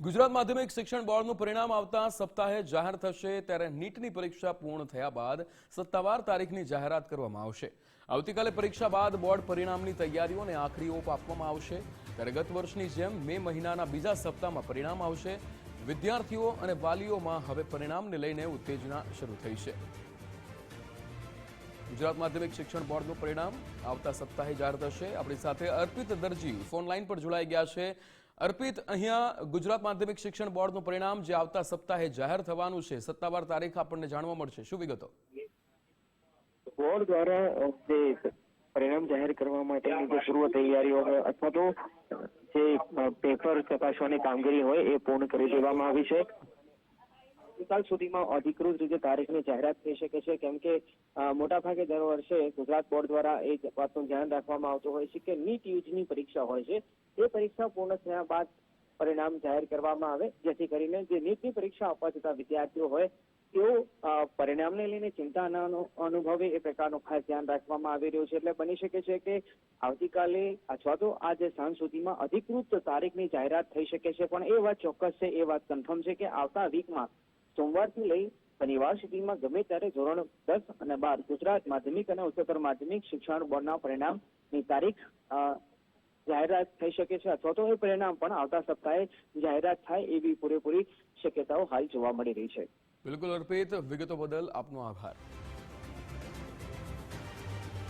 ગુજરાત માધ્યમિક શિક્ષણ બોર્ડનું પરિણામ આવતા સપ્તાહે જાહેર થશે ત્યારે નીટની પરીક્ષા પૂર્ણ થયા બાદ સત્તાવાર તારીખની જાહેરાત કરવામાં આવશે। આવતીકાલે પરીક્ષા બાદ બોર્ડ પરિણામની તૈયારીઓને આખરી ઓપ આપવામાં આવશે ત્યારે ગત વર્ષની જેમ મે મહિનાના બીજા સપ્તાહમાં પરિણામ આવશે। વિદ્યાર્થીઓ અને વાલીઓમાં હવે પરિણામને લઈને ઉત્તેજના શરૂ થઈ છે। ગુજરાત માધ્યમિક શિક્ષણ બોર્ડનું પરિણામ આવતા સપ્તાહે જાહેર થશે। આપણી સાથે અર્પિત દરજી ફોન લાઈન પર જોડાઈ ગયા છે। અર્પિત, અહીંયા ગુજરાત માધ્યમિક શિક્ષણ બોર્ડનું પરિણામ જે આવતા સપ્તાહે જાહેર થવાનું છે, સત્તાવાર તારીખ આપણને જાણવા મળશે, શું વિગતો? બોર્ડ દ્વારા જે પરિણામ જાહેર કરવા માટેની જે પૂર્વ તૈયારીઓ હોય અથવા તો જે પેપર ચકાસવાની કામગીરી હોય એ પૂર્ણ કરી દેવામાં આવી છે। આવતીકાલ સુધીમાં અધિકૃત રીતે તારીખની જાહેરાત થઈ શકે છે, કેમ કે મોટાભાગે દર વર્ષે ગુજરાત બોર્ડ દ્વારા એ વાતનું ધ્યાન રાખવામાં આવતું હોય છે કે નીટ યુજીની પરીક્ષા હોય છે એ પરીક્ષા પૂર્ણ થયા બાદ પરિણામ જાહેર કરવામાં આવે, જેથી કરીને જે નીટની પરીક્ષા આપવા જતા વિદ્યાર્થીઓ હોય તેઓ પરિણામને લઈને ચિંતા ન અનુભવે એ પ્રકારનું ખાસ ધ્યાન રાખવામાં આવી રહ્યું છે। એટલે બની શકે છે કે આવતીકાલે અથવા તો આજે સાંજ સુધીમાં અધિકૃત તારીખની જાહેરાત થઈ શકે છે, પણ એ વાત ચોક્કસ છે, એ વાત કન્ફર્મ છે કે આવતા વીકમાં સોમવારથી લઈ શનિવાર સુધીમાં ગમે ત્યારે ધોરણ 10 અને 12 ગુજરાત માધ્યમિક અને ઉચ્ચતર માધ્યમિક શિક્ષણ બોર્ડના પરિણામની તારીખ જાહેરાત થઈ શકે છે, અથવા તો એ પરિણામ પણ આવતા સપ્તાહે જાહેરાત થાય એવી પૂરેપૂરી શક્યતાઓ હાલ જોવા મળી રહી છે। બિલકુલ અર્પિત, વિગતો બદલ આપનો આભાર।